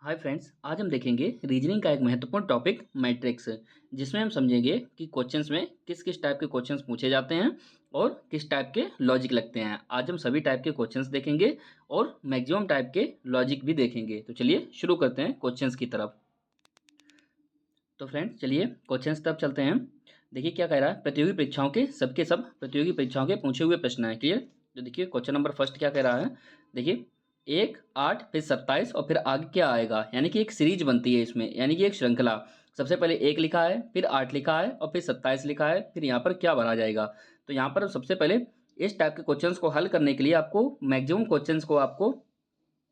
Hi friends, आज हम देखेंगे रीजनिंग का एक महत्वपूर्ण टॉपिक मैट्रिक्स, जिसमें हम समझेंगे कि क्वेश्चंस में किस किस टाइप के क्वेश्चंस पूछे जाते हैं और किस टाइप के लॉजिक लगते हैं। आज हम सभी टाइप के क्वेश्चंस देखेंगे और मैक्सिमम टाइप के लॉजिक भी देखेंगे। तो चलिए शुरू करते हैं क्वेश्चंस की तरफ। तो फ्रेंड्स चलिए क्वेश्चंस तरफ चलते हैं। देखिए क्या कह रहा है, प्रतियोगी परीक्षाओं के सबके सब प्रतियोगी परीक्षाओं के पूछे हुए प्रश्न है। क्लियर। तो देखिए क्वेश्चन नंबर फर्स्ट क्या कह रहा है। देखिए 1, 8 फिर 27 और फिर आगे क्या आएगा, यानी कि एक सीरीज बनती है इसमें, यानी कि एक श्रृंखला। सबसे पहले 1 लिखा है, फिर 8 लिखा है और फिर 27 लिखा है, फिर यहाँ पर क्या भरा जाएगा। तो यहाँ पर सबसे पहले इस टाइप के क्वेश्चंस को हल करने के लिए आपको मैक्सिमम क्वेश्चंस को आपको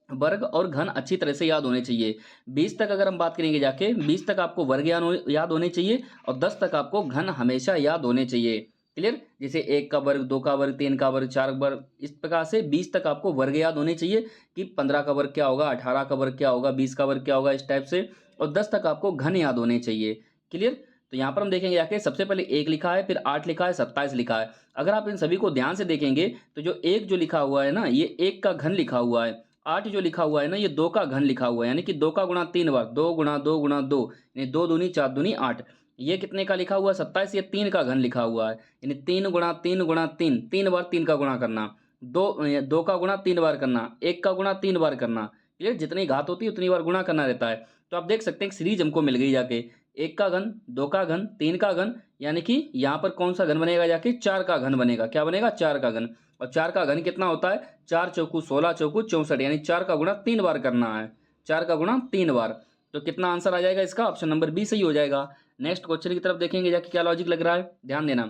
वर्ग और घन अच्छी तरह से याद होने चाहिए। 20 तक अगर हम बात करेंगे जाके 20 तक आपको वर्ग याद होने चाहिए और 10 तक आपको घन हमेशा याद होने चाहिए। क्लियर। जैसे 1 का वर्ग, 2 का वर्ग, 3 का वर्ग, 4 का वर्ग, इस प्रकार से 20 तक आपको वर्ग याद होने चाहिए कि 15 का वर्ग क्या होगा, 18 का वर्ग क्या होगा, 20 का वर्ग क्या होगा, इस टाइप से। और 10 तक आपको घन याद होने चाहिए। क्लियर। तो यहाँ पर हम देखेंगे जाके सबसे पहले 1 लिखा है, फिर 8 लिखा है, 27 लिखा है। अगर आप इन सभी को ध्यान से देखेंगे तो जो 1 जो लिखा हुआ है ना, ये 1 का घन लिखा हुआ है। 8 जो लिखा हुआ है ना, ये 2 का घन लिखा हुआ है, यानी कि 2 का गुणा 3 बार, 2 गुणा 2 गुणा 2, यानी 2 दूनी 4 दूनी 8। ये कितने का लिखा हुआ है, 27, ये 3 का घन लिखा हुआ है, यानी 3 गुणा 3 गुणा 3, 3 बार 3 का गुणा करना, 2 का गुणा 3 बार करना, 1 का गुणा 3 बार करना। क्लियर। जितनी घात होती है उतनी बार गुणा करना रहता है। तो आप देख सकते हैं सीरीज हमको मिल गई जाके, 1 का घन, 2 का घन, 3 का घन, यानी कि यहाँ पर कौन सा घन बनेगा जाके, 4 का घन बनेगा। क्या बनेगा, 4 का घन। और 4 का घन कितना होता है, 4 चौकू 16, चौकू 64, यानी 4 का गुणा 3 बार करना है, 4 का गुणा 3 बार। तो कितना आंसर आ जाएगा इसका, ऑप्शन नंबर बी सही हो जाएगा। नेक्स्ट क्वेश्चन की तरफ देखेंगे जाके क्या लॉजिक लग रहा है, ध्यान देना।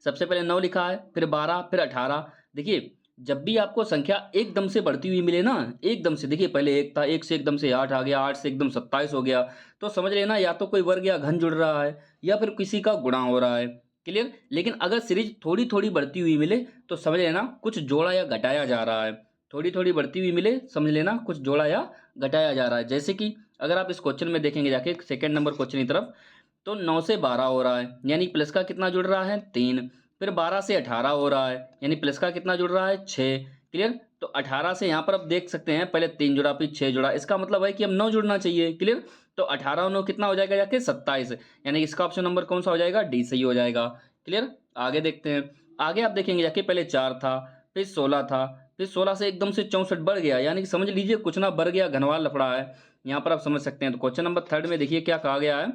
सबसे पहले 9 लिखा है, फिर 12, फिर 18। देखिए जब भी आपको संख्या एकदम से बढ़ती हुई मिले ना, एकदम से, देखिए पहले 1 था, 1 से एकदम से 8 आ गया, 8 से एकदम 27 हो गया, तो समझ लेना या तो कोई वर्ग या घन जुड़ रहा है या फिर किसी का गुणा हो रहा है। क्लियर। लेकिन अगर सीरीज थोड़ी थोड़ी बढ़ती हुई मिले तो समझ लेना कुछ जोड़ा या घटाया जा रहा है। थोड़ी थोड़ी बढ़ती हुई मिले, समझ लेना कुछ जोड़ा या घटाया जा रहा है। जैसे कि अगर आप इस क्वेश्चन में देखेंगे जाके सेकेंड नंबर क्वेश्चन की तरफ, तो 9 से 12 हो रहा है, यानी प्लस का कितना जुड़ रहा है, 3। फिर 12 से 18 हो रहा है, यानी प्लस का कितना जुड़ रहा है, 6। क्लियर। तो 18 से यहाँ पर आप देख सकते हैं पहले 3 जुड़ा फिर 6 जुड़ा, इसका मतलब है कि अब 9 जुड़ना चाहिए। क्लियर। तो 18 और 9 कितना हो जाएगा जाके, 27, यानी इसका ऑप्शन नंबर कौन सा हो जाएगा, डी सही हो जाएगा। क्लियर। आगे देखते हैं। आगे आप देखेंगे जाके पहले 4 था, फिर 16 था, फिर 16 से एकदम से 64 बढ़ गया, यानी कि समझ लीजिए कुछ ना बढ़ गया, घनवाल लफड़ा है। यहाँ पर आप समझ सकते हैं। तो क्वेश्चन नंबर थर्ड में देखिए क्या कहा गया है।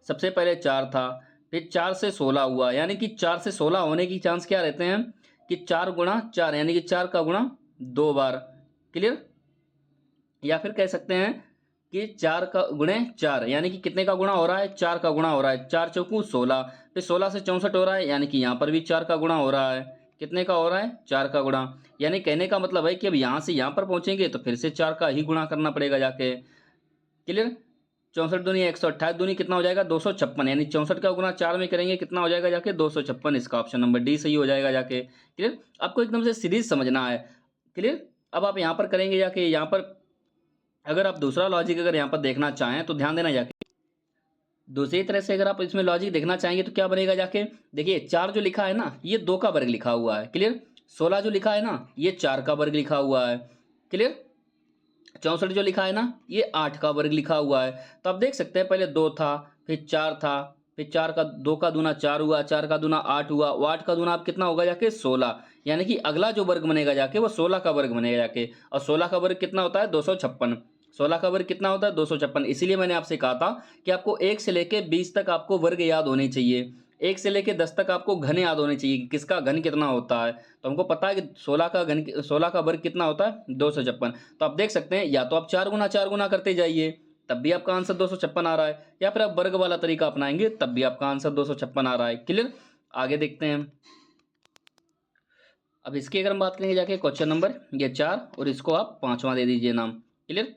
सबसे पहले 4 था, फिर 4 से 16 हुआ, यानी कि 4 से 16 होने की चांस क्या रहते हैं कि 4 गुणा 4, यानी कि 4 का गुणा 2 बार। क्लियर। या फिर कह सकते हैं कि 4 का गुणे 4, यानी कि कितने का गुणा हो रहा है, 4 का गुणा हो रहा है, 4 चौकू 16, फिर 16 से 64 हो रहा है, यानी कि यहाँ पर भी 4 का गुणा हो रहा है। कितने का हो रहा है, 4 का गुणा। यानी कहने का मतलब है कि अब यहाँ से यहाँ पर पहुंचेंगे तो फिर से 4 का ही गुणा करना पड़ेगा जाके। क्लियर। 64 दूनी 128 दूनी कितना हो जाएगा, 256, यानी 64 का गुना 4 में करेंगे कितना हो जाएगा जाके, 256। इसका ऑप्शन नंबर डी सही हो जाएगा जाके। क्लियर। आपको एकदम से सीरीज समझना है। क्लियर। अब आप यहाँ पर करेंगे जाके, यहाँ पर अगर आप दूसरा लॉजिक अगर यहाँ पर देखना चाहें तो ध्यान देना जाके, दूसरी तरह से अगर आप इसमें लॉजिक देखना चाहेंगे तो क्या बनेगा जाके। देखिए 4 जो लिखा है ना, ये 2 का वर्ग लिखा हुआ है। क्लियर। 16 जो लिखा है ना, ये 4 का वर्ग लिखा हुआ है। क्लियर। 64 जो लिखा है ना, ये 8 का वर्ग लिखा हुआ है। तो आप देख सकते हैं पहले 2 था, फिर 4 था, फिर 4 का 2 का दूना 4 हुआ, 4 का दूना 8 हुआ, वो 8 का दूना अब कितना होगा जाके, 16, यानी कि अगला जो वर्ग बनेगा जाके वो 16 का वर्ग बनेगा जाके। और 16 का वर्ग कितना होता है, 256। 16 का वर्ग कितना होता है, 256। इसीलिए मैंने आपसे कहा था कि आपको 1 से लेके 20 तक आपको वर्ग याद होने चाहिए, 1 से लेके 10 तक आपको घन याद होने चाहिए कि किसका घन कितना होता है। तो हमको पता है कि 16 का घन, 16 का वर्ग कितना होता है, 256। तो आप देख सकते हैं या तो आप 4 गुना करते जाइए तब भी आपका आंसर 256 आ रहा है, या फिर आप वर्ग वाला तरीका अपनाएंगे तब भी आपका आंसर 256 आ रहा है। क्लियर। आगे देखते हैं। अब इसकी अगर हम बात करेंगे जाके क्वेश्चन नंबर ये 4, और इसको आप 5वां दे दीजिए नाम। क्लियर।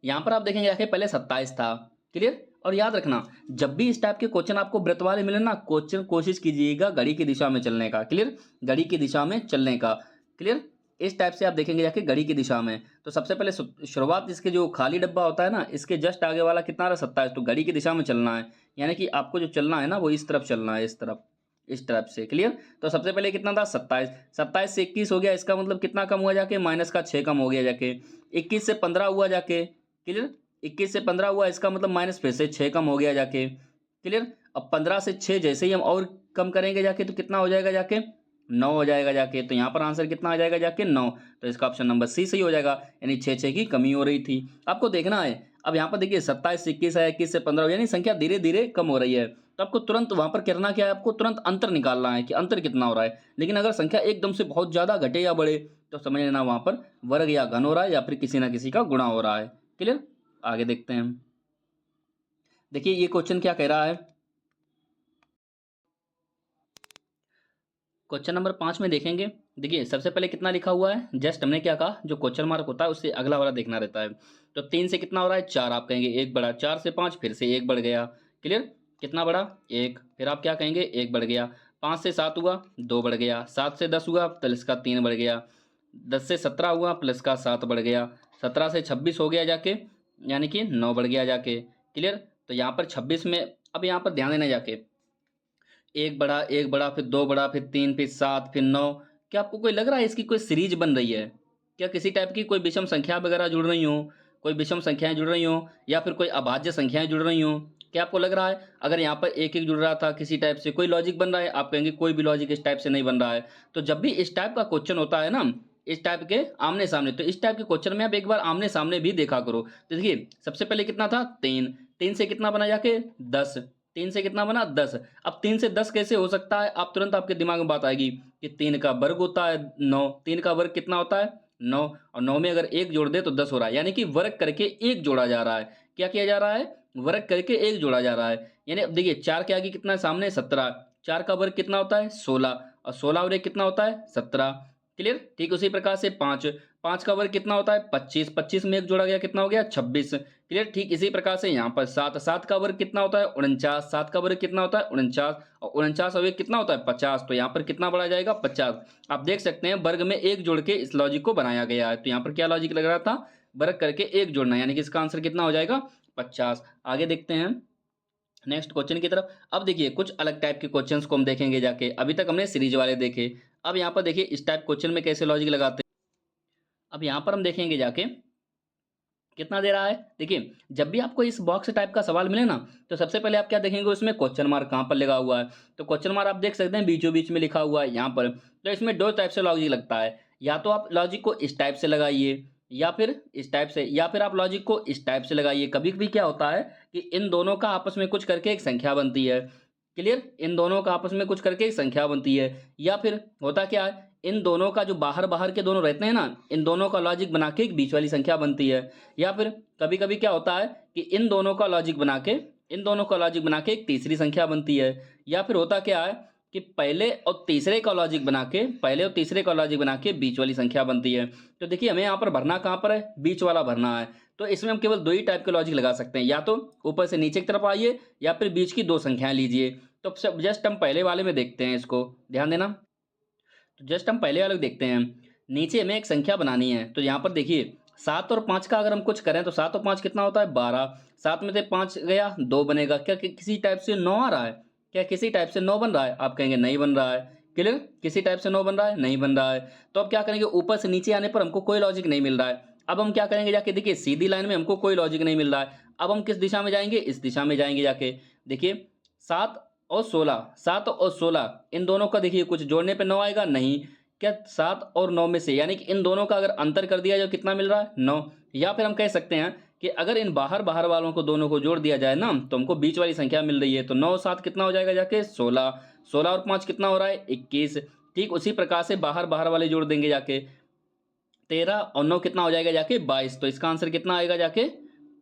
यहाँ पर आप देखेंगे जाके पहले 27 था। क्लियर। और याद रखना जब भी इस टाइप के क्वेश्चन आपको व्रत वाले मिले ना, क्वेश्चन कोशिश कीजिएगा घड़ी की दिशा में चलने का। क्लियर। घड़ी की दिशा में चलने का। क्लियर। इस टाइप से आप देखेंगे जाके घड़ी की दिशा में, तो सबसे पहले शुरुआत इसके जो खाली डब्बा होता है ना, इसके जस्ट आगे वाला कितना रहा, 27, तो घड़ी की दिशा में चलना है, यानी कि आपको जो चलना है ना वो इस तरफ चलना है, इस तरफ, इस टाइप से। क्लियर। तो सबसे पहले कितना था 27, 27 से 21 हो गया, इसका मतलब कितना कम हुआ जाके, माइनस का 6 कम हो गया जाके। 21 से 15 हुआ जाके। क्लियर। 21 से 15 हुआ, इसका मतलब माइनस फिर से 6 कम हो गया जाके। क्लियर। अब 15 से 6 जैसे ही हम और कम करेंगे जाके तो कितना हो जाएगा जाके, 9 हो जाएगा जाके। तो यहाँ पर आंसर कितना आ जाएगा जाके 9। तो इसका ऑप्शन नंबर सी सही हो जाएगा, यानी 6 की कमी हो रही थी। आपको देखना है, अब यहाँ पर देखिए 27 से 21 है, 21 से 15, यानी संख्या धीरे धीरे कम हो रही है। तो आपको तुरंत वहां पर करना क्या है, आपको तुरंत अंतर निकालना है कि अंतर कितना हो रहा है। लेकिन अगर संख्या एकदम से बहुत ज्यादा घटे या बढ़े तो समझ लेना वहां पर वर्ग या घन हो रहा है या फिर किसी ना किसी का गुणा हो रहा है। क्लियर। आगे देखते हैं। देखिए ये क्वेश्चन क्या कह रहा है। क्वेश्चन नंबर 5 में देखेंगे। देखिए सबसे पहले कितना लिखा हुआ है, जस्ट हमने क्या कहा, जो क्वेश्चन मार्क होता है उससे अगला वाला देखना रहता है। तो 3 से कितना हो रहा है 4, आप कहेंगे 1 बढ़ा। 4 से 5 फिर से 1 बढ़ गया। क्लियर। कितना बढ़ा 1, फिर आप क्या कहेंगे 1 बढ़ गया। 5 से 7 हुआ 2 बढ़ गया। 7 से 10 हुआ प्लस का 3 बढ़ गया। 10 से 17 हुआ प्लस का 7 बढ़ गया। 17 से 26 हो गया जाके, यानी कि 9 बढ़ गया जाके। क्लियर। तो यहाँ पर 26 में, अब यहाँ पर ध्यान देना जाके, 1 बढ़ा फिर 2 बढ़ा फिर 3 फिर 7 फिर 9। क्या आपको कोई लग रहा है इसकी कोई सीरीज बन रही है, क्या किसी टाइप की कोई विषम संख्या वगैरह जुड़ रही हो, कोई विषम संख्याएं जुड़ रही हो या फिर कोई अभाज्य संख्याएं जुड़ रही हो। क्या आपको लग रहा है अगर यहाँ पर एक एक जुड़ रहा था किसी टाइप से, कोई लॉजिक बन रहा है, आप कहेंगे कोई भी लॉजिक इस टाइप से नहीं बन रहा है। तो जब भी इस टाइप का क्वेश्चन होता है ना, इस टाइप के आमने सामने, तो इस टाइप के क्वेश्चन में आप एक बार आमने सामने भी देखा करो। तो देखिए सबसे पहले कितना था 3, 3 से कितना बना जाके 10, 3 से कितना बना 10। अब 3 से 10 कैसे हो सकता है, आप तुरंत आपके दिमाग में बात आएगी कि 3 का वर्ग होता है 9, 3 का वर्ग कितना होता है 9, और 9 में अगर 1 जोड़ दे तो 10 हो रहा है, यानी कि वर्ग करके 1 जोड़ा जा रहा है। क्या किया जा रहा है, वर्ग करके 1 जोड़ा जा रहा है। यानी अब देखिए 4 के आगे कितना है सामने 17, 4 का वर्ग कितना होता है 16, और 16 और 1 कितना होता है 17। क्लियर। ठीक उसी प्रकार से 5, 5 का वर्ग कितना होता है 25, 25 में 1 जोड़ा गया कितना हो गया 26। क्लियर। ठीक इसी प्रकार से यहाँ पर 7, 7 का वर्ग कितना होता है 49, 7 का वर्ग कितना होता है 49, और 49 और 1 कितना होता है 50। तो यहाँ पर कितना बढ़ा जाएगा 50। आप देख सकते हैं वर्ग में 1 जोड़ के इस लॉजिक को बनाया गया है। तो यहाँ पर क्या लॉजिक लग रहा था, वर्ग करके 1 जोड़ना, यानी कि इसका आंसर कितना हो जाएगा 50। आगे देखते हैं नेक्स्ट क्वेश्चन की तरफ। अब देखिए कुछ अलग टाइप के क्वेश्चंस को हम देखेंगे जाके, अभी तक हमने सीरीज वाले देखे। अब यहाँ पर देखिए इस टाइप क्वेश्चन में कैसे लॉजिक लगाते हैं। अब यहाँ पर हम देखेंगे जाके कितना दे रहा है। देखिए जब भी आपको इस बॉक्स टाइप का सवाल मिले ना, तो सबसे पहले आप क्या देखेंगे, उसमें क्वेश्चन मार्क कहाँ पर लगा हुआ है। तो क्वेश्चन मार्क आप देख सकते हैं बीचों बीच में लिखा हुआ है यहाँ पर। तो इसमें दो टाइप से लॉजिक लगता है, या तो आप लॉजिक को इस टाइप से लगाइए या फिर इस टाइप से, या फिर आप लॉजिक को इस टाइप से लगाइए। कभी कभी क्या होता है कि इन दोनों का आपस में कुछ करके एक संख्या बनती है। क्लियर। इन दोनों का आपस में कुछ करके एक संख्या बनती है, या फिर होता क्या है, इन दोनों का जो बाहर बाहर के दोनों रहते हैं ना, इन दोनों का लॉजिक बना के एक बीच वाली संख्या बनती है। या फिर कभी कभी क्या होता है कि इन दोनों का लॉजिक बना के, इन दोनों का लॉजिक बना के एक तीसरी संख्या बनती है। या फिर होता क्या है कि पहले और तीसरे का लॉजिक बना के, पहले और तीसरे का लॉजिक बना के बीच वाली संख्या बनती है। तो देखिए हमें यहाँ पर भरना कहाँ पर है, बीच वाला भरना है। तो इसमें हम केवल दो ही टाइप के लॉजिक लगा सकते हैं, या तो ऊपर से नीचे की तरफ आइए या फिर बीच की दो संख्याएं लीजिए। तो जस्ट हम पहले वाले में देखते हैं, इसको ध्यान देना। तो जस्ट हम पहले वाले को देखते हैं। नीचे हमें एक संख्या बनानी है, तो यहाँ पर देखिए 7 और 5 का अगर हम कुछ करें तो 7 और 5 कितना होता है 12, 7 में से 5 गया 2 बनेगा। क्या किसी टाइप से 9 आ रहा है, क्या किसी टाइप से 9 बन रहा है, आप कहेंगे नहीं बन रहा है। क्लियर। किसी टाइप से 9 बन रहा है, नहीं बन रहा है। तो अब क्या करेंगे, ऊपर से नीचे आने पर हमको कोई लॉजिक नहीं मिल रहा है। अब हम क्या करेंगे जाके, देखिए सीधी लाइन में हमको कोई लॉजिक नहीं मिल रहा है। अब हम किस दिशा में जाएंगे, इस दिशा में जाएंगे जाके। देखिए 7 और 16, 7 और 16 इन दोनों का देखिए कुछ जोड़ने पे 9 आएगा नहीं। क्या 7 और 9 में से, यानी कि इन दोनों का अगर अंतर कर दिया जाए कितना मिल रहा है 9। या फिर हम कह सकते हैं कि अगर इन बाहर बाहर वालों को दोनों को जोड़ दिया जाए ना, तो हमको बीच वाली संख्या मिल रही है। तो 9 7 कितना हो जाएगा जाके 16, 16 और 5 कितना हो रहा है 21। ठीक उसी प्रकार से बाहर बाहर वाले जोड़ देंगे जाके, 13 और 9 कितना हो जाएगा जाके 22। तो इसका आंसर कितना आएगा जाके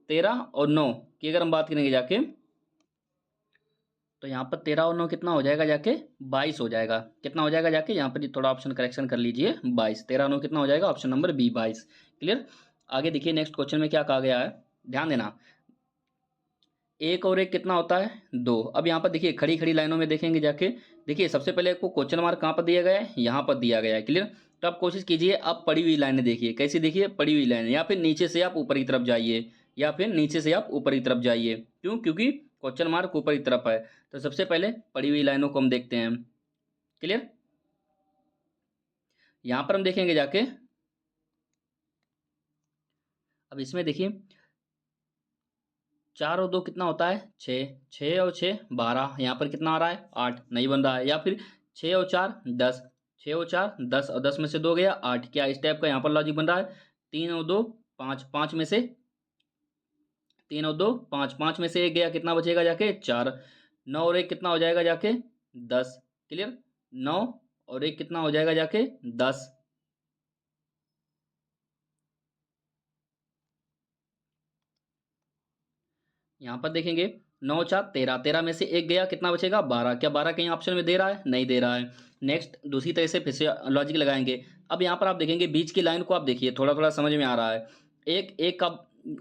13 और 9 की अगर हम बात करेंगे जाके, तो यहाँ पर 13 और 9 कितना हो जाएगा जाके 22 हो जाएगा। कितना हो जाएगा जाके, यहाँ पर ये थोड़ा ऑप्शन करेक्शन कर लीजिए 22, 13 9 कितना हो जाएगा, ऑप्शन नंबर बी 22। क्लियर। आगे देखिए नेक्स्ट क्वेश्चन में क्या कहा गया है, ध्यान देना। 1 और 1 कितना होता है 2। अब यहाँ पर देखिए खड़ी खड़ी लाइनों में देखेंगे जाके, देखिए सबसे पहले आपको क्वेश्चन मार्क कहाँ पर दिया गया है, यहाँ पर दिया गया है। क्लियर। तो आप कोशिश कीजिए, आप पड़ी हुई लाइनें देखिए, कैसी देखिए पड़ी हुई लाइनें, या फिर नीचे से आप ऊपर की तरफ जाइए, या फिर नीचे से आप ऊपर की तरफ जाइए। क्यों, क्योंकि क्वेश्चन मार्क ऊपर की तरफ है। तो सबसे पहले पड़ी हुई लाइनों को हम देखते हैं। क्लियर। यहाँ पर हम देखेंगे जाके, अब इसमें देखिए 4 और 2 कितना होता है 6, 6 और 6 12, यहाँ पर कितना आ रहा है 8, नहीं बन रहा है। या फिर 6 और 4 10, 6 और 4 10 और 10 में से 2 गया 8, क्या इस टाइप का यहाँ पर लॉजिक बन रहा है। 3 और 2 5, 5 में से 3 और 2 5, 5 में से 1 गया, कितना बचेगा जाके 4, 9 और 1 कितना हो जाएगा जाके 10, क्लियर। 9 और 1 कितना हो जाएगा जाके 10। यहाँ पर देखेंगे 9 4 13, 13 में से 1 गया, कितना बचेगा 12, क्या 12 कहीं ऑप्शन में दे रहा है, नहीं दे रहा है। नेक्स्ट दूसरी तरह से फिर से लॉजिक लगाएंगे। अब यहाँ पर आप देखेंगे बीच की लाइन को आप देखिए, थोड़ा थोड़ा समझ में आ रहा है। एक एक का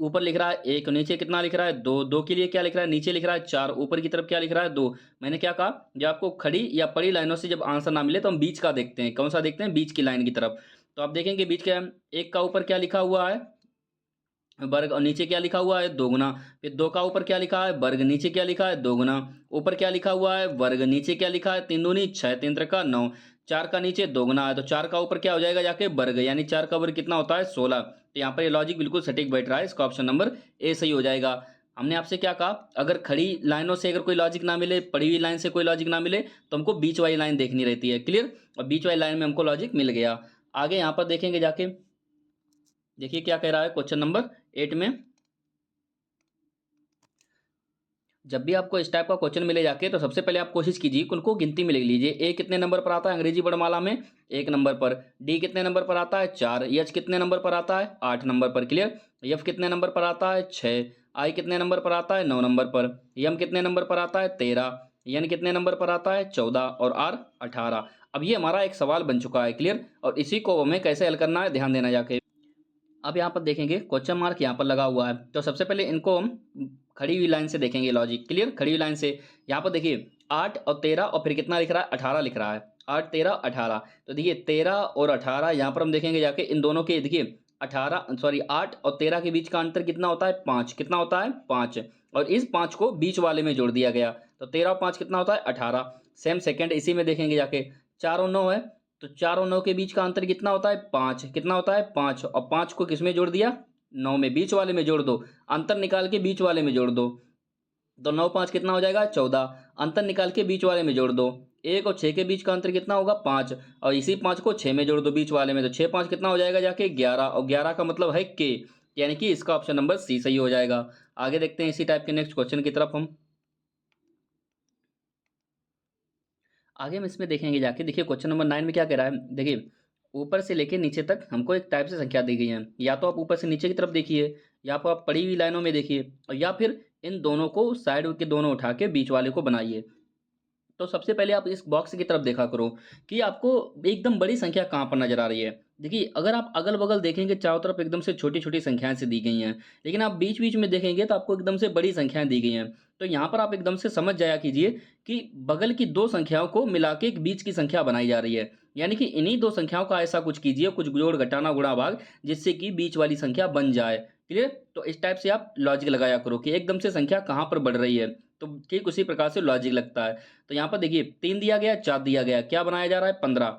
ऊपर लिख रहा है 1, नीचे कितना लिख रहा है 2, 2 के लिए क्या लिख रहा है नीचे लिख रहा है 4, ऊपर की तरफ क्या लिख रहा है 2। मैंने क्या कहा, जब आपको खड़ी या पड़ी लाइनों से जब आंसर ना मिले तो हम बीच का देखते हैं, कौन सा देखते हैं, बीच की लाइन की तरफ। तो आप देखेंगे बीच के एक का ऊपर क्या लिखा हुआ है वर्ग, और नीचे क्या लिखा हुआ है 2 गुना। फिर 2 का ऊपर क्या लिखा है वर्ग, नीचे क्या लिखा है 2 गुना। ऊपर क्या लिखा हुआ है वर्ग, नीचे क्या लिखा है 3 दूनी 6, 3 त्रिका 9, 4 का नीचे 2 गुना है, तो 4 का ऊपर क्या हो जाएगा जाके वर्ग, यानी 4 का वर्ग कितना होता है 16। तो यहाँ पर ये लॉजिक बिल्कुल सटीक बैठ रहा है, इसका ऑप्शन नंबर ए सही हो जाएगा। हमने आपसे क्या कहा, अगर खड़ी लाइनों से अगर कोई लॉजिक ना मिले, पड़ी हुई लाइन से कोई लॉजिक ना मिले, तो हमको बीच वाली लाइन देखनी रहती है, क्लियर। और बीच वाली लाइन में हमको लॉजिक मिल गया। आगे यहाँ पर देखेंगे जाके, देखिए क्या कह रहा है क्वेश्चन नंबर 8 में। जब भी आपको इस टाइप का क्वेश्चन मिले जाके, तो सबसे पहले आप कोशिश कीजिए कि उनको गिनती में लिख लीजिए। ए कितने नंबर पर आता है अंग्रेजी वर्णमाला में 1 नंबर पर, डी कितने नंबर पर आता है 4, एच कितने नंबर पर आता है 8 नंबर पर, क्लियर। एफ कितने नंबर पर आता है 6, आई कितने नंबर पर आता है 9 नंबर पर, एम कितने नंबर पर आता है 13, एन कितने नंबर पर आता है 14 और आर 18। अब ये हमारा एक सवाल बन चुका है, क्लियर। और इसी को हमें कैसे हल करना है ध्यान देना जाके। अब यहाँ पर देखेंगे क्वेश्चन मार्क यहाँ पर लगा हुआ है, तो सबसे पहले इनको हम खड़ी हुई लाइन से देखेंगे लॉजिक, क्लियर। खड़ी हुई लाइन से यहाँ पर देखिए 8 और 13 और फिर कितना लिख रहा है 18 लिख रहा है, 8 13 18। तो देखिए 13 और 18 यहाँ पर हम देखेंगे जाके, इन दोनों के देखिए 8 और 13 के बीच का अंतर कितना होता है 5, कितना होता है 5, और इस 5 को बीच वाले में जोड़ दिया गया, तो 13 और 5 कितना होता है 18। सेम सेकेंड इसी में देखेंगे जाके, 4 और 9 है, तो 4 और 9 के बीच का अंतर कितना होता है 5, कितना होता है 5, और 5 को किस में जोड़ दिया 9 में, बीच वाले में जोड़ दो, अंतर निकाल के बीच वाले में जोड़ दो, तो 9 5 कितना हो जाएगा 14, अंतर निकाल के बीच वाले में जोड़ दो। 1 और 6 के बीच का अंतर कितना होगा 5, और इसी 5 को 6 में जोड़ दो बीच वाले में, तो 6 5 कितना हो जाएगा जाके 11, और 11 का मतलब है के, यानी कि इसका ऑप्शन नंबर सी सही हो जाएगा। आगे देखते हैं इसी टाइप के नेक्स्ट क्वेश्चन की तरफ हम। आगे हम इसमें देखेंगे जाके, देखिए क्वेश्चन नंबर 9 में क्या कह रहा है, देखिए ऊपर से लेके नीचे तक हमको एक टाइप से संख्या दी गई है, या तो आप ऊपर से नीचे की तरफ देखिए, या तो आप पड़ी हुई लाइनों में देखिए, और या फिर इन दोनों को साइड के दोनों उठा के बीच वाले को बनाइए। तो सबसे पहले आप इस बॉक्स की तरफ देखा करो कि आपको एकदम बड़ी संख्या कहाँ पर नजर आ रही है। देखिए अगर आप अगल बगल देखेंगे चारों तरफ एकदम से छोटी छोटी संख्याएं से दी गई हैं, लेकिन आप बीच बीच में देखेंगे तो आपको एकदम से बड़ी संख्याएं दी गई हैं। तो यहाँ पर आप एकदम से समझ जाया कीजिए कि बगल की दो संख्याओं को मिला के एक बीच की संख्या बनाई जा रही है, यानी कि इन्हीं दो संख्याओं का ऐसा कुछ कीजिए, कुछ जोड़ घटाना गुणा भाग, जिससे कि बीच वाली संख्या बन जाए, क्लियर। तो इस टाइप से आप लॉजिक लगाया करो कि एकदम से संख्या कहाँ पर बढ़ रही है, तो ठीक उसी प्रकार से लॉजिक लगता है। तो यहाँ पर देखिए 3 दिया गया 4 दिया गया, क्या बनाया जा रहा है 15,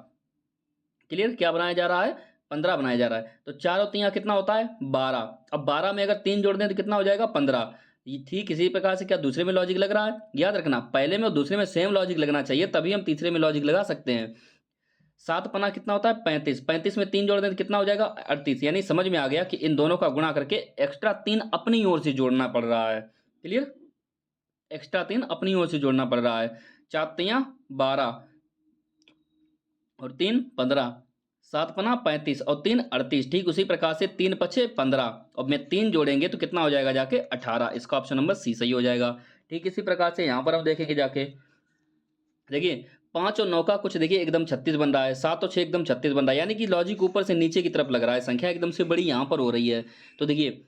क्लियर, क्या बनाया जा रहा है 15 बनाया जा रहा है। तो 4 और 3 कितना होता है 12, अब 12 में अगर 3 जोड़ दें तो कितना हो जाएगा 15। ठीक इसी प्रकार से क्या दूसरे में लॉजिक लग रहा है, याद रखना पहले में और दूसरे में सेम लॉजिक लगना चाहिए, तभी हम तीसरे में लॉजिक लगा सकते हैं। 7 पना कितना होता है 35, 35 में 3 जोड़ दें तो कितना हो जाएगा 38, यानी समझ में आ गया कि इन दोनों का गुणा करके एक्स्ट्रा 3 अपनी ओर से जोड़ना पड़ रहा है, क्लियर, एक्स्ट्रा 3 अपनी ओर से जोड़ना पड़ रहा है। 4 तियां 12 और 3 15, 7 पना 35 और 3 38, ठीक उसी प्रकार से 3 पछे 15, और में 3 जोड़ेंगे तो कितना हो जाएगा जाके 18, इसका ऑप्शन नंबर सी सही हो जाएगा। ठीक इसी प्रकार से यहाँ पर हम देखेंगे जाके, देखिए 5 और 9 का कुछ देखिए एकदम 36 बन रहा है, 7 और 6 एकदम 36 बन रहा है, यानी कि लॉजिक ऊपर से नीचे की तरफ लग रहा है, संख्या एकदम से बड़ी यहाँ पर हो रही है। तो देखिए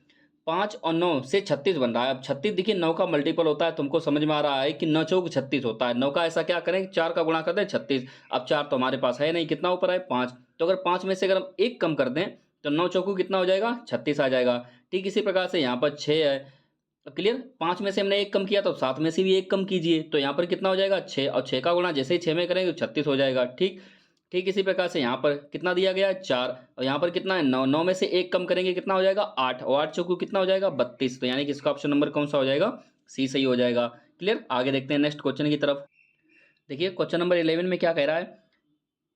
5 और 9 से 36 बन रहा है। अब 36 देखिए 9 का मल्टीपल होता है, तुमको समझ में आ रहा है कि 9 चौक 36 होता है। 9 का ऐसा क्या करें 4 का गुणा कर दें 36, अब 4 तो हमारे पास है नहीं, कितना ऊपर है 5, तो अगर 5 में से अगर हम 1 कम कर दें तो 9 चौको कितना हो जाएगा 36 आ जाएगा। ठीक इसी प्रकार से यहाँ पर 6 है, अब क्लियर, 5 में से हमने 1 कम किया तो 7 में से भी 1 कम कीजिए, तो यहाँ पर कितना हो जाएगा 6, और 6 का गुणा जैसे ही 6 में करेंगे तो 36 हो जाएगा। ठीक ठीक इसी प्रकार से यहाँ पर कितना दिया गया है 4, और यहाँ पर कितना है 9, 9 में से 1 कम करेंगे कितना हो जाएगा 8, और 8 चौकू कितना हो जाएगा 32, तो यानी कि इसका ऑप्शन नंबर कौन सा हो जाएगा, सी सही हो जाएगा। क्लियर, आगे देखते हैं नेक्स्ट क्वेश्चन की तरफ। देखिए क्वेश्चन नंबर 11 में क्या कह रहा है,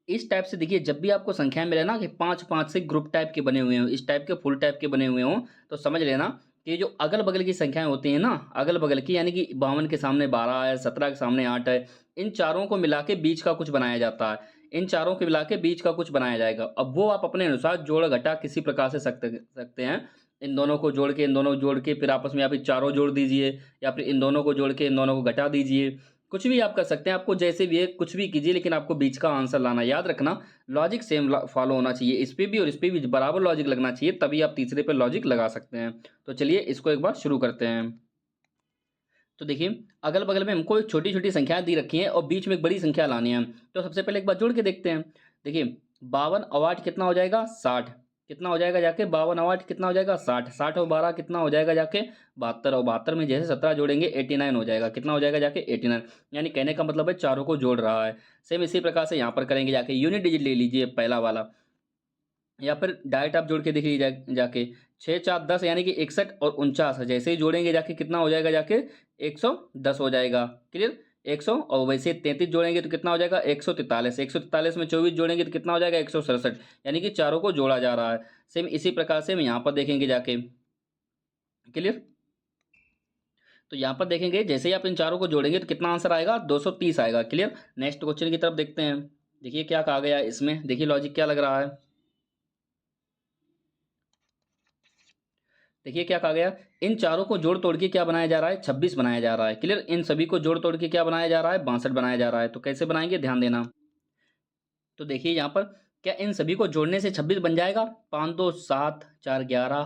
इस टाइप से देखिए जब भी आपको संख्या मिले ना कि 5 5 से ग्रुप टाइप के बने हुए हों, इस टाइप के फुल टाइप के बने हुए हों, तो समझ लेना कि जो अगल बगल की संख्याएं होती हैं ना, अगल बगल की, यानी कि 52 के सामने 12 है, 17 के सामने 8 है, इन चारों को मिला के बीच का कुछ बनाया जाता है, इन चारों को मिला के बीच का कुछ बनाया जाएगा। अब वो आप अपने अनुसार जोड़ घटा किसी प्रकार से सकते हैं। इन दोनों को जोड़ के, इन दोनों को जोड़ के फिर आपस में या फिर चारों जोड़ दीजिए, या फिर इन दोनों को जोड़ के इन दोनों को घटा दीजिए, कुछ भी आप कर सकते हैं, आपको जैसे भी है कुछ भी कीजिए, लेकिन आपको बीच का आंसर लाना, याद रखना लॉजिक सेम फॉलो होना चाहिए, इस पे भी और इस पे भी बराबर लॉजिक लगना चाहिए, तभी आप तीसरे पे लॉजिक लगा सकते हैं। तो चलिए इसको एक बार शुरू करते हैं। तो देखिए अगल बगल में हमको छोटी छोटी संख्याएं दी रखी हैं और बीच में एक बड़ी संख्या लानी है, तो सबसे पहले एक बार जोड़ के देखते हैं। देखिए 52 और 8 कितना हो जाएगा 60, कितना हो जाएगा जाके 52 और 8 कितना हो जाएगा 60, 60 और 12 कितना हो जाएगा जाके 72, और 72 में जैसे 17 जोड़ेंगे 89 हो जाएगा, कितना हो जाएगा जाके 89, यानी कहने का मतलब है चारों को जोड़ रहा है। सेम इसी प्रकार से यहाँ पर करेंगे, जाके यूनिट डिजिट ले लीजिए पहला वाला, या फिर डायरेक्ट आप जोड़ के देख लीजिए जाके 6 4 10 यानी कि 61 और 49 जैसे ही जोड़ेंगे जाके कितना हो जाएगा जाके 110 हो जाएगा। क्लियर, 100, और वैसे 33 जोड़ेंगे तो कितना हो जाएगा 143, 143 में 24 जोड़ेंगे तो कितना हो जाएगा 167, यानी कि चारों को जोड़ा जा रहा है। सेम इसी प्रकार से हम यहाँ पर देखेंगे जाके। क्लियर, तो यहाँ पर देखेंगे जैसे ही आप इन चारों को जोड़ेंगे तो कितना आंसर आएगा 230 आएगा। क्लियर, नेक्स्ट क्वेश्चन की तरफ देखते हैं। देखिए क्या कहा गया है इसमें, देखिए लॉजिक क्या लग रहा है। देखिए क्या कहा गया, इन चारों को जोड़ तोड़ के क्या बनाया जा रहा है 26 बनाया जा रहा है। क्लियर, इन सभी को जोड़ तोड़ के क्या बनाया जा रहा है 62 बनाया जा रहा है। तो कैसे बनाएंगे ध्यान देना। तो देखिए यहाँ पर क्या इन सभी को जोड़ने से 26 बन जाएगा, 5 2 7 4 11।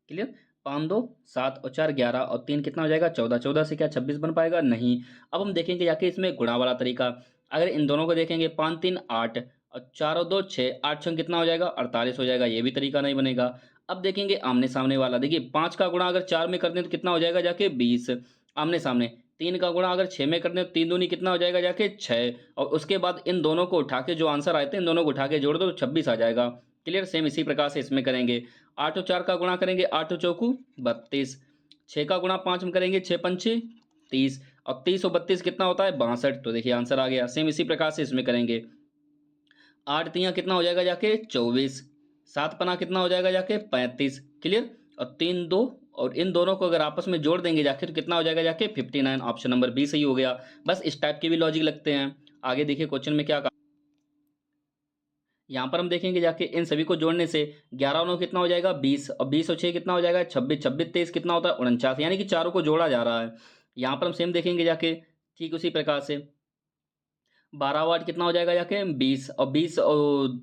क्लियर, 5 2 7 और 4 11 और 3 कितना हो जाएगा 14, 14 से क्या 26 बन पाएगा नहीं। अब हम देखेंगे जाके इसमें गुणा वाला तरीका, अगर इन दोनों को देखेंगे 5 3 8 और 4 और 2 6, 8 6 कितना हो जाएगा 48 हो जाएगा, ये भी तरीका नहीं बनेगा। अब देखेंगे आमने सामने वाला, देखिए 5 का गुणा अगर 4 में कर दें तो कितना हो जाएगा जाके 20 आमने सामने, 3 का गुणा अगर 6 में कर दें तो 3 दूनी कितना हो जाएगा जाके 6, और उसके बाद इन दोनों को उठा के जो आंसर आए थे इन दोनों को उठा के जोड़ दो तो 26 आ जाएगा। क्लियर, सेम इसी प्रकार से इसमें करेंगे, 8 और 4 का गुणा करेंगे 8 और चौकू 32, 6 का गुणा 5 में करेंगे 6 पंचे 30, और 30 और 32 कितना होता है 62, तो देखिए आंसर आ गया। सेम इसी प्रकार से इसमें करेंगे, 8 तियाँ कितना हो जाएगा जाके 24, 7 पना कितना हो जाएगा जाके 35। क्लियर, और 3 2, और इन दोनों को अगर आपस में जोड़ देंगे जाके तो कितना हो जाएगा जाके 59, ऑप्शन नंबर बी सही हो गया। बस इस टाइप के भी लॉजिक लगते हैं। आगे देखिए क्वेश्चन में क्या कहा, यहाँ पर हम देखेंगे जाके इन सभी को जोड़ने से 11 और 9 कितना हो जाएगा 20, और 20 और 6 कितना हो जाएगा 26, 26 23 कितना होता है 49, यानी कि चारों को जोड़ा जा रहा है। यहाँ पर हम सेम देखेंगे जाके, ठीक उसी प्रकार से 12 वाट कितना हो जाएगा जाके 20, और 20 और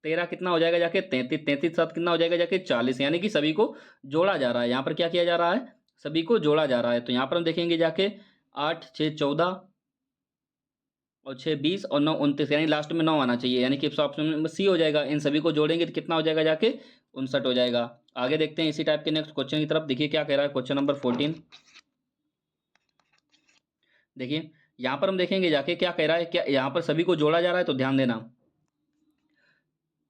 13 कितना हो जाएगा जाके 33, 33 7 कितना हो जाएगा जाके 40, यानी कि सभी को जोड़ा जा रहा है। यहाँ पर क्या किया जा रहा है, सभी को जोड़ा जा रहा है। तो यहाँ पर हम देखेंगे जाके 8 6 14 और 6 20 और 9 29, यानी लास्ट में 9 आना चाहिए, यानी कि ऑप्शन में सी हो जाएगा। इन सभी को जोड़ेंगे तो कितना हो जाएगा जाके 59 हो जाएगा। आगे देखते हैं इसी टाइप के नेक्स्ट क्वेश्चन की तरफ। देखिए क्या कह रहा है क्वेश्चन नंबर 14। देखिए यहाँ पर हम देखेंगे जाके क्या कह रहा है, क्या यहाँ पर सभी को जोड़ा जा रहा है, तो ध्यान देना।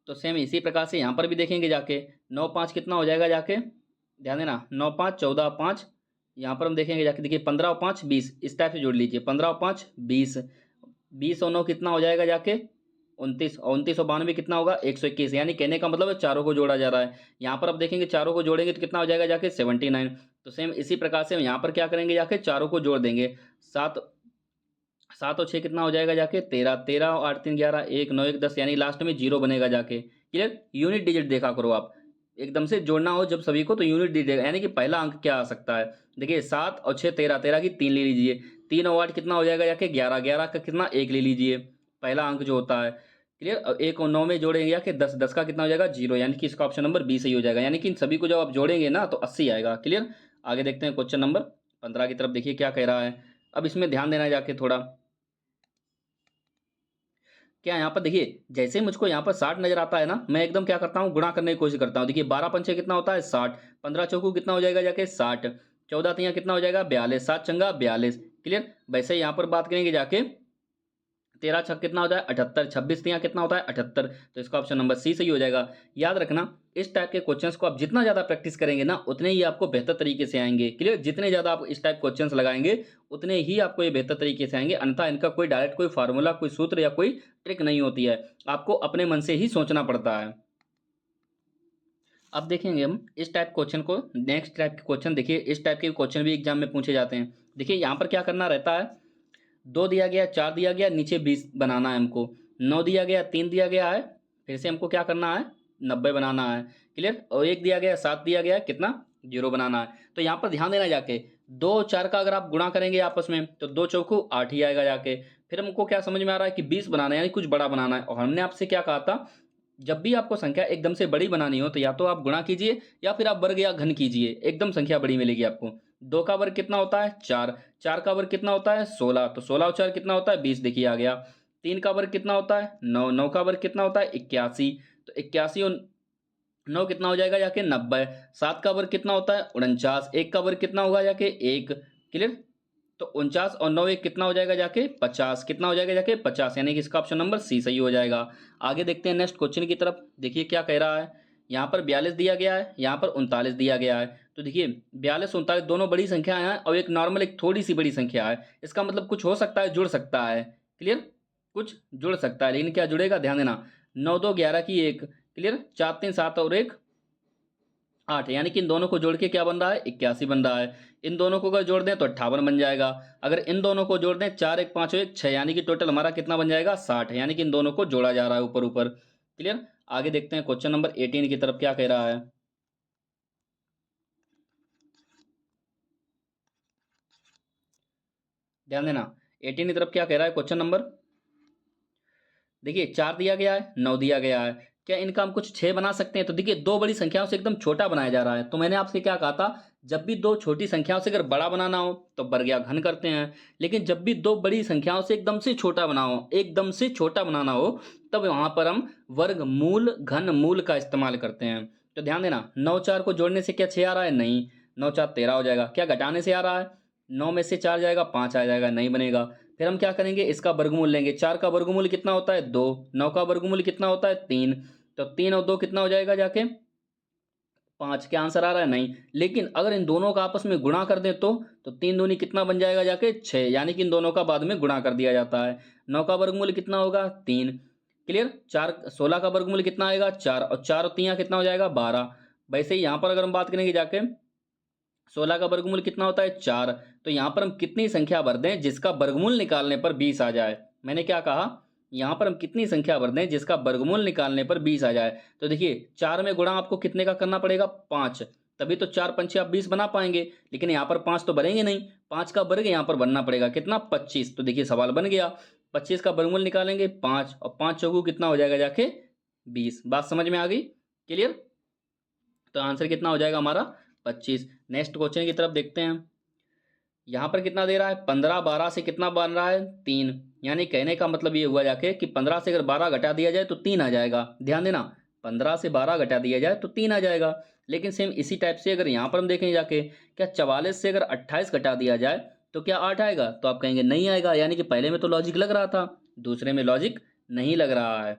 तो सेम इसी प्रकार से यहाँ पर भी देखेंगे जाके 9 5 कितना हो जाएगा जाके, ध्यान देना 9 5 14 5, यहाँ पर हम देखेंगे जाके, देखिए 15 और 5 20, इस टाइप से जोड़ लीजिए, 15 और 5 20, 20 और 9 कितना हो जाएगा जाके 29, और 29 और 92 कितना होगा 121, यानी कहने का मतलब है चारों को जोड़ा जा रहा है। यहाँ पर अब देखेंगे चारों को जोड़ेंगे तो कितना हो जाएगा जाके 79। तो सेम इसी प्रकार से हम यहाँ पर क्या करेंगे जाके चारों को जोड़ देंगे, 7 7 और 6 कितना हो जाएगा जाके 13, 13 और 8 3 11 1 9 1 10, यानी लास्ट में 0 बनेगा जाके। क्लियर, यूनिट डिजिट देखा करो आप, एकदम से जोड़ना हो जब सभी को तो यूनिट डिजिट, यानी कि पहला अंक क्या आ सकता है। देखिए 7 और 6 13, 13 की 3 ले लीजिए, 3 और 8 कितना हो जाएगा जाके 11, 11 का कितना 1 ले लीजिए, पहला अंक जो होता है। क्लियर, और 1 और 9 में जोड़ेंगे जाके 10, 10 का कितना हो जाएगा 0, यानी कि इसका ऑप्शन नंबर बी सही हो जाएगा, यानी कि इन सभी को जब आप जोड़ेंगे ना तो 80 आएगा। क्लियर, आगे देखते हैं क्वेश्चन नंबर 15 की तरफ। देखिए क्या कह रहा है, अब इसमें ध्यान देना है जाके थोड़ा। क्या यहाँ पर देखिए जैसे ही मुझको यहाँ पर 60 नजर आता है ना, मैं एकदम क्या करता हूँ गुणा करने की कोशिश करता हूँ। देखिए 12 पंचे कितना होता है 60, 15 चौकू कितना हो जाएगा जाके 60, 14 तियाँ कितना हो जाएगा 42, 7 चंगा 42। क्लियर। वैसे यहाँ पर बात करेंगे जाके 13 छक कितना होता है 78, 26 तियाँ कितना होता है 78। तो इसका ऑप्शन नंबर सी सही हो जाएगा। याद रखना, इस टाइप के क्वेश्चंस को आप जितना ज़्यादा प्रैक्टिस करेंगे ना उतने ही आपको बेहतर तरीके से आएंगे। क्लियर। जितने ज़्यादा आप इस टाइप क्वेश्चंस लगाएंगे उतने ही आपको ये बेहतर तरीके से आएंगे, अन्यथा इनका कोई डायरेक्ट कोई फार्मूला, कोई सूत्र या कोई ट्रिक नहीं होती है, आपको अपने मन से ही सोचना पड़ता है। अब देखेंगे हम इस टाइप क्वेश्चन को। नेक्स्ट टाइप के क्वेश्चन देखिए, इस टाइप के क्वेश्चन भी एग्जाम में पूछे जाते हैं। देखिए यहाँ पर क्या करना रहता है, 2 दिया गया, 4 दिया गया, नीचे 20 बनाना है हमको, 9 दिया गया, 3 दिया गया है, फिर से हमको क्या करना है 90 बनाना है। क्लियर। और 1 दिया गया, 7 दिया गया, कितना 0 बनाना है। तो यहाँ पर ध्यान देना, जाके 2 और 4 का अगर आप गुणा करेंगे आपस में तो 2 चौको 8 ही आएगा जाके। फिर हमको क्या समझ में आ रहा है कि 20 बनाना है, यानी कुछ बड़ा बनाना है। और हमने आपसे क्या कहा था, जब भी आपको संख्या एकदम से बड़ी बनानी हो तो या तो आप गुणा कीजिए या फिर आप वर्ग या घन कीजिए, एकदम संख्या बड़ी मिलेगी आपको। 2 का वर्ग कितना होता है 4, 4 का वर्ग कितना होता है 16, तो 16 और 4 कितना होता है 20, देखिए आ गया। 3 का वर्ग कितना होता है 9, 9 का वर्ग कितना होता है 81, तो 81 और 9 कितना हो जाएगा जाके 90। 7 का वर्ग कितना होता है 49, 1 का वर्ग कितना होगा जाके 1। क्लियर। तो 49 और 9 एक कितना हो जाएगा जाके 50, कितना हो जाएगा जाके 50, यानी कि इसका ऑप्शन नंबर सी सही हो जाएगा। आगे देखते हैं नेक्स्ट क्वेश्चन की तरफ। देखिए क्या कह रहा है, यहाँ पर 42 दिया गया है, यहाँ पर 39 दिया गया है। तो देखिए 42 39 दोनों बड़ी संख्या हैं और एक नॉर्मल एक थोड़ी सी बड़ी संख्या है। इसका मतलब कुछ हो सकता है, जुड़ सकता है। क्लियर। कुछ जुड़ सकता है, लेकिन क्या जुड़ेगा ध्यान देना, 9 2 11 की 1। क्लियर। 4 3 7 और 1 8, यानी कि इन दोनों को जोड़ के क्या बन रहा है 81 बन रहा है। इन दोनों को अगर जोड़ दें तो 58 बन जाएगा। अगर इन दोनों को जोड़ दें 4 1 5 और 1 6, यानी कि टोटल हमारा कितना बन जाएगा 60, यानी कि इन दोनों को जोड़ा जा रहा है ऊपर ऊपर। क्लियर। आगे देखते हैं क्वेश्चन नंबर 18 की तरफ क्या कह रहा है। ध्यान देना, 18 की तरफ क्या कह रहा है क्वेश्चन नंबर। देखिए 4 दिया गया है, 9 दिया गया है, क्या इनका हम कुछ 6 बना सकते हैं। तो देखिए दो बड़ी संख्याओं से एकदम छोटा बनाया जा रहा है। तो मैंने आपसे क्या कहा था, जब भी दो छोटी संख्याओं से अगर बड़ा बनाना हो तो वर्ग या घन करते हैं, लेकिन जब भी दो बड़ी संख्याओं से एकदम से छोटा बनाओ, एकदम से छोटा बनाना हो, तब वहां पर हम वर्ग मूल घन मूल का इस्तेमाल करते हैं। तो ध्यान देना, 9 4 को जोड़ने से क्या 6 आ रहा है, नहीं, 9 4 13 हो जाएगा। क्या घटाने से आ रहा है, 9 में से 4 जाएगा 5 आ जाएगा, नहीं बनेगा। फिर हम क्या करेंगे, इसका वर्गमूल लेंगे। 4 का वर्गमूल कितना होता है 2, 9 का वर्गमूल कितना होता है 3, तो 3 और 2 कितना हो जाएगा जाके 5। क्या आंसर आ रहा है, नहीं। लेकिन अगर इन दोनों का आपस में गुणा कर दें तो 3 दूनी कितना बन जाएगा जाके 6, यानी कि इन दोनों का बाद में गुणा कर दिया जाता है। 9 का वर्गमूल कितना होगा 3। क्लियर। 4 16 का वर्गमूल कितना आएगा 4, और 4 और 3 कितना हो जाएगा 12। वैसे ही यहाँ पर अगर हम बात करेंगे जाके 16 का वर्गमूल कितना होता है 4, तो यहाँ पर हम कितनी संख्या भर दें जिसका वर्गमूल निकालने पर 20 आ जाए। मैंने क्या कहा, यहाँ पर हम कितनी संख्या भर दें जिसका वर्गमूल निकालने पर 20 आ जाए। तो देखिए 4 में गुणा आपको कितने का करना पड़ेगा 5, तभी तो 4 पंचे आप 20 बना पाएंगे। लेकिन यहाँ पर 5 तो भरेंगे नहीं, 5 का वर्ग यहाँ पर बनना पड़ेगा कितना 25। तो देखिए सवाल बन गया, 25 का वर्गमूल निकालेंगे 5, और 5 चौगु कितना हो जाएगा जाके 20। बात समझ में आ गई। क्लियर। तो आंसर कितना हो जाएगा हमारा 25। नेक्स्ट क्वेश्चन की तरफ देखते हैं। यहाँ पर कितना दे रहा है 15, 12 से कितना बन रहा है 3, यानी कहने का मतलब ये हुआ जाके कि 15 से अगर 12 घटा दिया जाए तो 3 आ जाएगा। ध्यान देना, 15 से 12 घटा दिया जाए तो 3 आ जाएगा। लेकिन सेम इसी टाइप से अगर यहाँ पर हम देखें जाके, क्या 44 से अगर 28 घटा दिया जाए तो क्या 8 आएगा, तो आप कहेंगे नहीं आएगा, यानी कि पहले में तो लॉजिक लग रहा था, दूसरे में लॉजिक नहीं लग रहा है।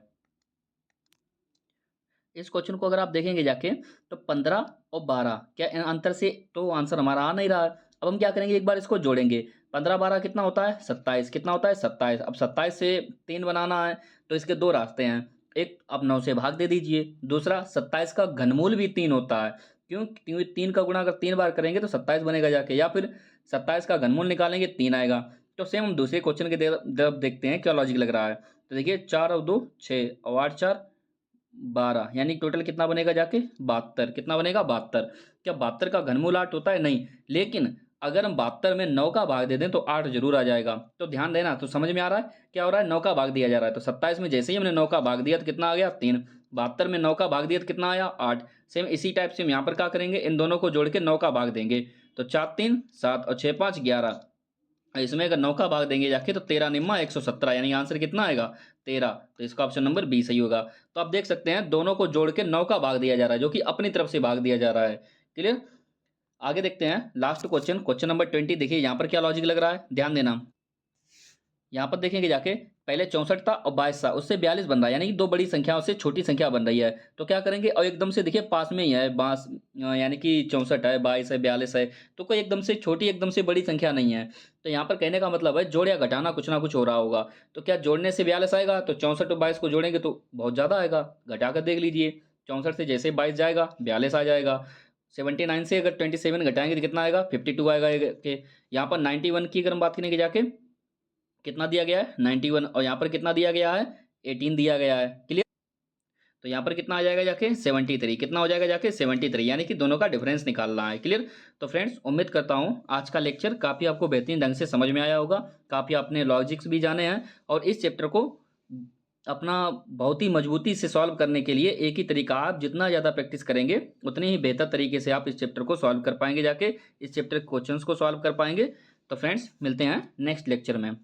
इस क्वेश्चन को अगर आप देखेंगे जाके तो 15 और 12 क्या इन अंतर से तो आंसर हमारा आ नहीं रहा है। अब हम क्या करेंगे, एक बार इसको जोड़ेंगे। 15 12 कितना होता है 27, कितना होता है 27। अब 27 से 3 बनाना है तो इसके दो रास्ते हैं, एक आप 9 से भाग दे दीजिए, दूसरा 27 का घनमूल भी 3 होता है। क्यों, क्योंकि 3 का गुणा अगर 3 बार करेंगे तो 27 बनेगा जाके, या फिर 27 का घनमूल निकालेंगे 3 आएगा। तो सेम हम दूसरे क्वेश्चन के तरफ देखते हैं क्या लॉजिक लग रहा है। तो देखिए 4 और 2 6 और 8 4 12, यानी टोटल कितना बनेगा जाके 72। कितना बनेगा 72। क्या 72 का घनमूल 8 होता है, नहीं, लेकिन अगर हम 72 में 9 का भाग दे दें तो 8 जरूर आ जाएगा। तो ध्यान देना, तो समझ में आ रहा है क्या हो रहा है, 9 का भाग दिया जा रहा है। तो 27 में जैसे ही हमने 9 का भाग दिया तो कितना आ गया 3, 72 में 9 का भाग दिया तो कितना आया 8। सेम इसी टाइप से हम यहाँ पर क्या करेंगे, इन दोनों को जोड़ के 9 का भाग देंगे, तो 4 3 7 और 6 5 11। इसमें अगर 9 का भाग देंगे जाके तो 13 निम्मा 117, यानी आंसर कितना आएगा 13। तो इसका ऑप्शन नंबर बी सही होगा। तो आप देख सकते हैं दोनों को जोड़ के 9 का भाग दिया जा रहा है, जो कि अपनी तरफ से भाग दिया जा रहा है। क्लियर। आगे देखते हैं लास्ट क्वेश्चन, क्वेश्चन नंबर 20। देखिए यहाँ पर क्या लॉजिक लग रहा है, ध्यान देना। यहाँ पर देखेंगे जाके, पहले 64 था और 22 था, उससे 42 बन रहा है, यानी कि दो बड़ी संख्याओं से छोटी संख्या बन रही है। तो क्या करेंगे, और एकदम से देखिए पास में ही है बास, यानी कि 64 है, 22 है, 42 है, तो कोई एकदम से छोटी एकदम से बड़ी संख्या नहीं है। तो यहाँ पर कहने का मतलब है जोड़ या घटाना कुछ ना कुछ हो रहा होगा। तो क्या जोड़ने से 42 आएगा, तो 64 और 22 को जोड़ेंगे तो बहुत ज़्यादा आएगा। घटा कर देख लीजिए, 64 से जैसे 22 जाएगा 42 आ जाएगा। 79 से अगर 27 घटाएंगे तो कितना आएगा, 52 आएगा। यहाँ पर 91 की अगर हम बात करेंगे जाके, कितना दिया गया है 91, और यहाँ पर कितना दिया गया है 18 दिया गया है। क्लियर। तो यहाँ पर कितना आ जाएगा जाके 73, कितना हो जाएगा जाके 73, यानी कि दोनों का डिफरेंस निकालना है। क्लियर। तो फ्रेंड्स उम्मीद करता हूँ आज का लेक्चर काफ़ी आपको बेहतरीन ढंग से समझ में आया होगा, काफ़ी आपने लॉजिक्स भी जाने हैं, और इस चैप्टर को अपना बहुत ही मजबूती से सॉल्व करने के लिए एक ही तरीका, आप जितना ज़्यादा प्रैक्टिस करेंगे उतने ही बेहतर तरीके से आप इस चैप्टर को सॉल्व कर पाएंगे, जाके इस चैप्टर के क्वेश्चंस को सॉल्व कर पाएंगे। तो फ्रेंड्स मिलते हैं नेक्स्ट लेक्चर में।